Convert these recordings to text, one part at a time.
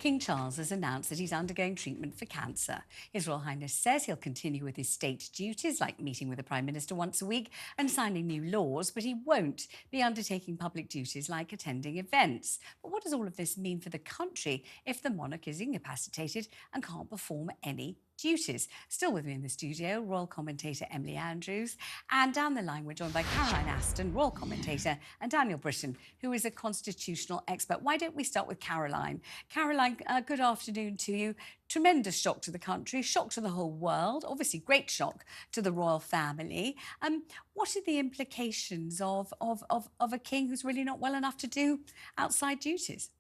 King Charles has announced that he's undergoing treatment for cancer. His Royal Highness says he'll continue with his state duties, like meeting with the Prime Minister once a week and signing new laws, but he won't be undertaking public duties like attending events. But what does all of this mean for the country if the monarch is incapacitated and can't perform any duties? Still with me in the studio, royal commentator Emily Andrews, and down the line we're joined by Caroline Aston, royal commentator, and Daniel Brittain, who is a constitutional expert. Why don't we start with Caroline? Caroline, good afternoon to you. Tremendous shock to the country, shock to the whole world, obviously great shock to the royal family. What are the implications of a king who's really not well enough to do outside duties?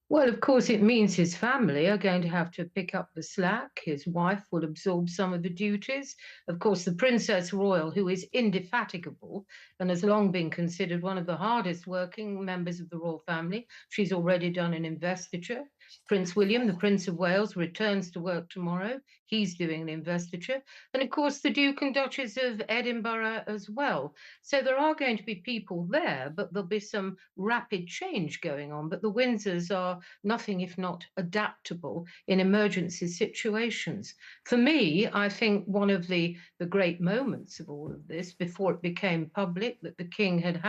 Well, of course, it means his family are going to have to pick up the slack. His wife will absorb some of the duties. Of course, the Princess Royal, who is indefatigable and has long been considered one of the hardest working members of the royal family, she's already done an investiture. Prince William, the Prince of Wales, returns to work tomorrow. He's doing an investiture. And of course, the Duke and Duchess of Edinburgh as well. So there are going to be people there, but there'll be some rapid change going on. But the Windsors are nothing if not adaptable in emergency situations. For me, I think one of the great moments of all of this, before it became public that the king had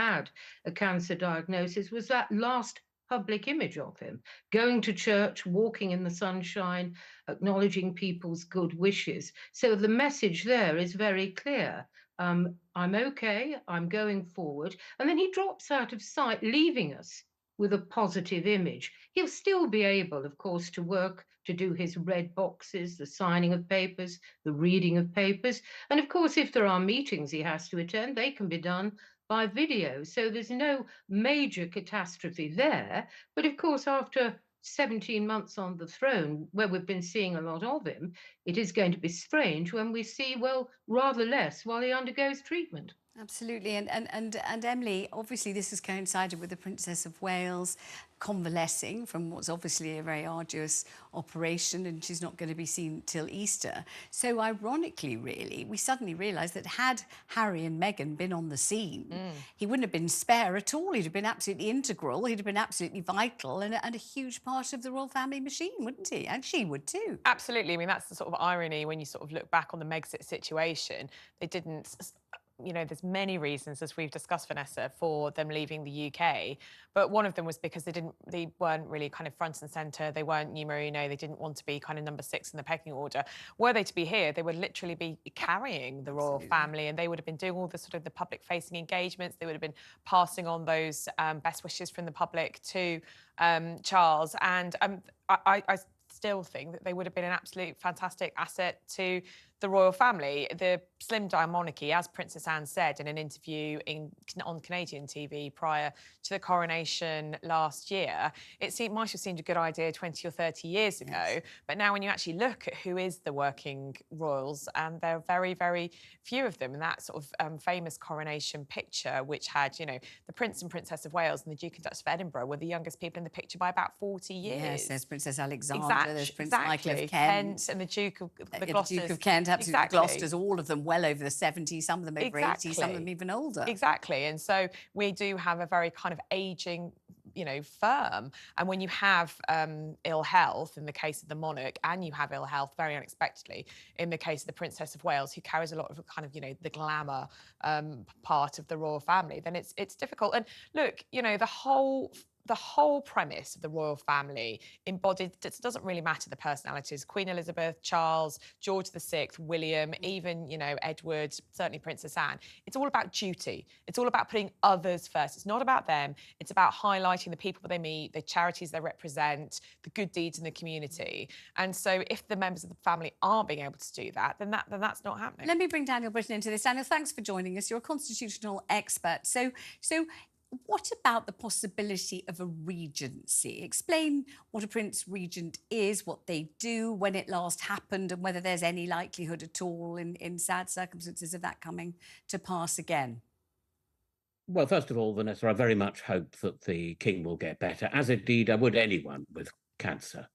a cancer diagnosis, was that last public image of him going to church, walking in the sunshine, acknowledging people's good wishes. So the message there is very clear. I'm okay, I'm going forward. And then he drops out of sight, leaving us with a positive image. He'll still be able, of course, to work, to do his red boxes, the signing of papers, the reading of papers. And of course, if there are meetings he has to attend, they can be done by video. So there's no major catastrophe there. But of course, after 17 months on the throne, where we've been seeing a lot of him, it is going to be strange when we see, well, rather less while he undergoes treatment. Absolutely, and Emily, obviously this has coincided with the Princess of Wales convalescing from what's obviously a very arduous operation, and she's not going to be seen till Easter. So ironically, really, we suddenly realised that had Harry and Meghan been on the scene, he wouldn't have been spare at all. He'd have been absolutely integral. He'd have been absolutely vital and a huge part of the royal family machine, wouldn't he? And she would too. Absolutely. I mean, that's the sort of irony when you sort of look back on the Megxit situation. They didn't, you know, there's many reasons, as we've discussed, Vanessa, for them leaving the UK. But one of them was because they weren't really kind of front and centre. They weren't numero uno. They didn't want to be kind of number 6 in the pecking order. Were they to be here, they would literally be carrying the royal family, and they would have been doing all the sort of the public-facing engagements. They would have been passing on those best wishes from the public to Charles. And I still think that they would have been an absolute fantastic asset to the royal family. The slimmed down monarchy, as Princess Anne said in an interview on Canadian TV prior to the coronation last year, might have seemed a good idea 20 or 30 years ago. Yes. But now when you actually look at who is the working royals, there are very, very few of them. And that sort of famous coronation picture, which had, you know, the Prince and Princess of Wales and the Duke and Duchess of Edinburgh were the youngest people in the picture by about 40 years. Yes, there's Princess Alexandra, there's Prince Michael of Kent and the Duke of the Gloucesters. Duke of Kent, absolutely. Exactly. Gloucesters, all of them well over the 70s, some of them over 80, some of them even older. Exactly. And so we do have a very kind of ageing, you know, firm. And when you have ill health in the case of the monarch, and you have ill health very unexpectedly in the case of the Princess of Wales, who carries a lot of kind of, you know, the glamour part of the royal family, then it's difficult. And look, you know, the whole premise of the royal family embodied, it doesn't really matter the personalities, Queen Elizabeth, Charles, George VI, William, even, you know, Edward, certainly Princess Anne. It's all about duty. It's all about putting others first. It's not about them. It's about highlighting the people they meet, the charities they represent, the good deeds in the community. And so if the members of the family aren't being able to do that, then that's not happening. Let me bring Daniel Brittain into this. Daniel, thanks for joining us. You're a constitutional expert. So what about the possibility of a regency? Explain what a Prince Regent is, what they do, when it last happened, and whether there's any likelihood at all in sad circumstances of that coming to pass again. Well, first of all, Vanessa, I very much hope that the King will get better, as indeed I would anyone with cancer.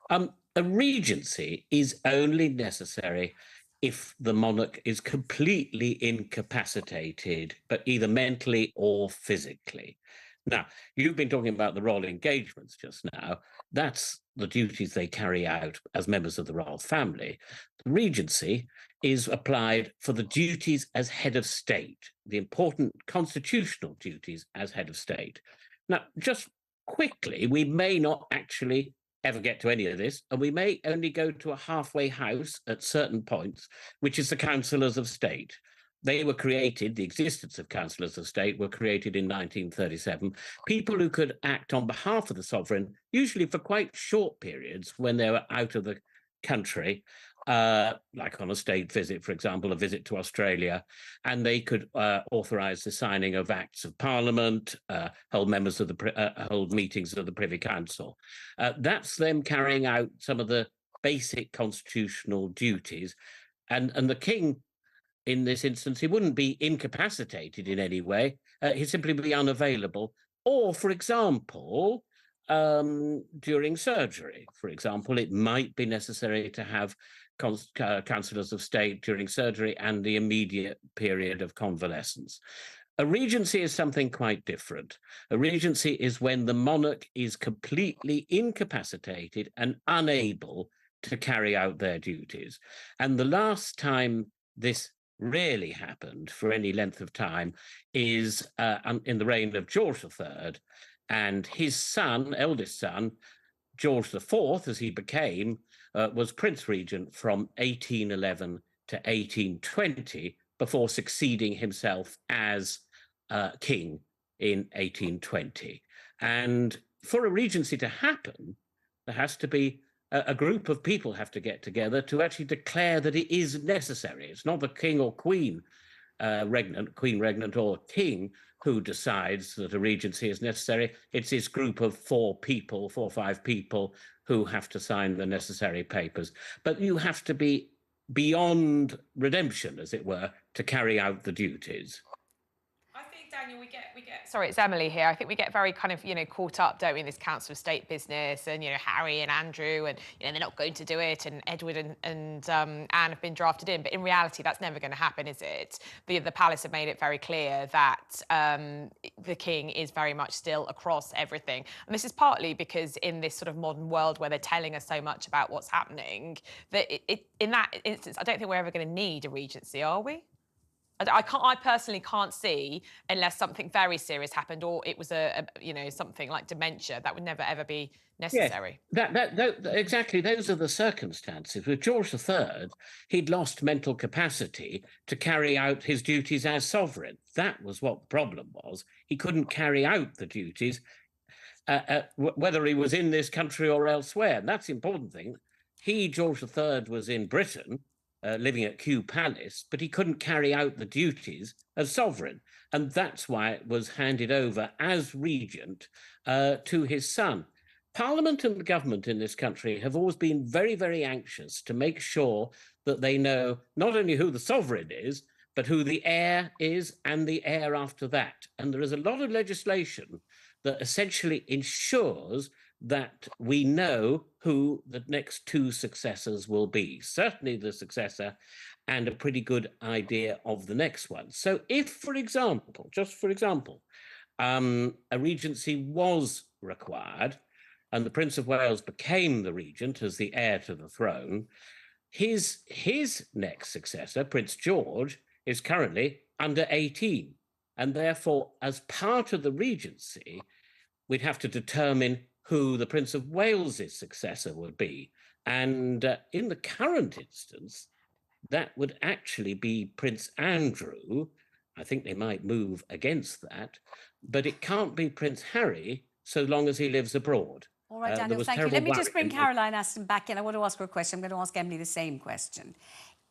A regency is only necessary if the monarch is completely incapacitated, but either mentally or physically. Now, you've been talking about the royal engagements just now. That's the duties they carry out as members of the royal family. The Regency is applied for the duties as head of state, the important constitutional duties as head of state. Now, just quickly, we may not actually ever get to any of this, and we may only go to a halfway house at certain points, which is the councillors of state. They were created, the existence of councillors of state were created in 1937, people who could act on behalf of the sovereign, usually for quite short periods when they were out of the country, like on a state visit, for example, a visit to Australia, and they could authorise the signing of acts of parliament, hold meetings of the Privy Council. That's them carrying out some of the basic constitutional duties, and the king, in this instance, he wouldn't be incapacitated in any way. He'd simply be unavailable. Or, for example, during surgery, for example, it might be necessary to have councillors of state during surgery and the immediate period of convalescence. A regency is something quite different. A regency is when the monarch is completely incapacitated and unable to carry out their duties. And the last time this really happened for any length of time is in the reign of George III, and his son, eldest son, George IV, as he became, was Prince Regent from 1811 to 1820 before succeeding himself as king in 1820. And for a regency to happen, there has to be a group of people have to get together to actually declare that it is necessary. It's not the king or queen regnant or king who decides that a regency is necessary. It's this group of four or five people who have to sign the necessary papers. But you have to be beyond redemption, as it were, to carry out the duties. Daniel, we get. Sorry, it's Emily here. I think we get very kind of, caught up, don't we, in this Council of State business, and Harry and Andrew, and they're not going to do it, and Edward and Anne have been drafted in. But in reality, that's never going to happen, is it? The palace have made it very clear that the king is very much still across everything, and this is partly because in this sort of modern world where they're telling us so much about what's happening, that in that instance, I don't think we're ever going to need a regency, are we? I personally can't see, unless something very serious happened, or it was something like dementia, that would never ever be necessary. Yeah, exactly. Those are the circumstances. With George III, he'd lost mental capacity to carry out his duties as sovereign. That was what the problem was. He couldn't carry out the duties, whether he was in this country or elsewhere. And that's the important thing. George III, was in Britain, living at Kew Palace, but he couldn't carry out the duties as sovereign. And that's why it was handed over as regent to his son. Parliament and the government in this country have always been very, very anxious to make sure that they know not only who the sovereign is, but who the heir is and the heir after that. And there is a lot of legislation that essentially ensures that we know who the next two successors will be, certainly the successor, and a pretty good idea of the next one. So if, for example, just for example, a regency was required and the Prince of Wales became the regent as the heir to the throne, his next successor, Prince George, is currently under 18. And therefore, as part of the regency, we'd have to determine who the Prince of Wales's successor would be. And in the current instance, that would actually be Prince Andrew. I think they might move against that, but it can't be Prince Harry so long as he lives abroad. All right, Daniel, thank you. Let me just bring Caroline Aston back in. I want to ask her a question. I'm going to ask Emily the same question.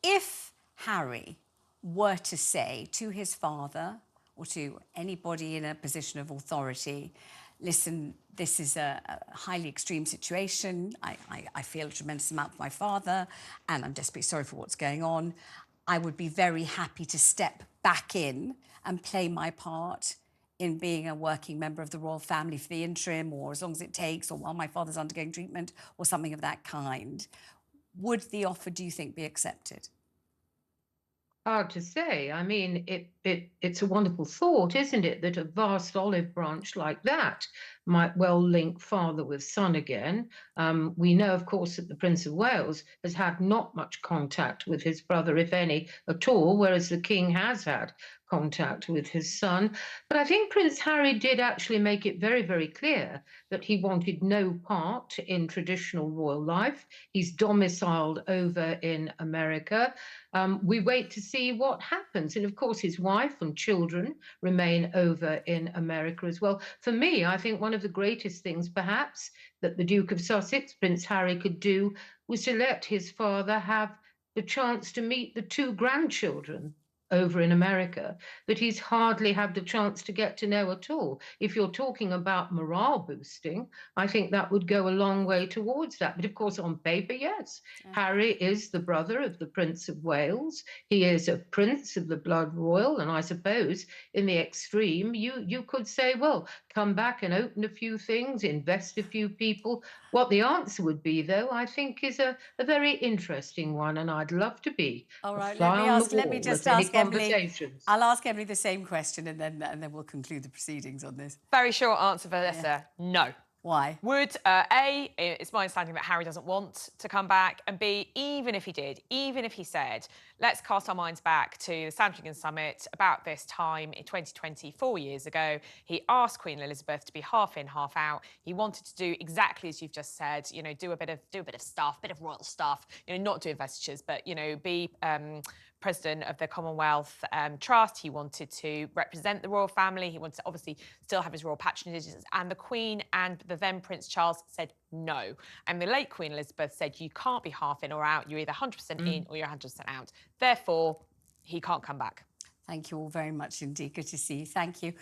If Harry were to say to his father or to anybody in a position of authority, listen, this is a highly extreme situation. I feel a tremendous amount for my father, and I'm desperately sorry for what's going on. I would be very happy to step back in and play my part in being a working member of the royal family for the interim, or as long as it takes, or while my father's undergoing treatment, or something of that kind. Would the offer, do you think, be accepted? Hard to say. I mean, it's a wonderful thought, isn't it, that a vast olive branch like that might well link father with son again. We know, of course, that the Prince of Wales has had not much contact with his brother, if any at all, whereas the King has had contact with his son. But I think Prince Harry did actually make it very, very clear that he wanted no part in traditional royal life. He's domiciled over in America. We wait to see what happens. And of course, his wife and children remain over in America as well. For me, I think one of the greatest things, perhaps, that the Duke of Sussex, Prince Harry, could do was to let his father have the chance to meet the two grandchildren over in America that he's hardly had the chance to get to know at all. If you're talking about morale boosting, I think that would go a long way towards that. But of course, on paper, yes, Harry is the brother of the Prince of Wales. He is a prince of the blood royal. And I suppose in the extreme, you could say, well, come back and open a few things, invest a few people. What the answer would be, though, I think is a very interesting one. And I'd love to be all right, a fly on the let me wall just at any ask Emily. conversations. I'll ask Emily the same question and then we'll conclude the proceedings on this. Very short answer, Vanessa. No. Why? Would, A, it's my understanding that Harry doesn't want to come back, and B, even if he did, even if he said, let's cast our minds back to the Sandringham Summit about this time in 2020, 4 years ago, he asked Queen Elizabeth to be half in, half out. He wanted to do exactly as you've just said, you know, do a bit of stuff, bit of royal stuff, you know, not do investitures, but, you know, be president of the Commonwealth Trust. He wanted to represent the royal family. He wanted to obviously still have his royal patronage, and the Queen and the then Prince Charles said no. And the late Queen Elizabeth said, you can't be half in or out. You're either 100% in or you're 100% out. Therefore, he can't come back. Thank you all very much indeed. Good to see you. Thank you.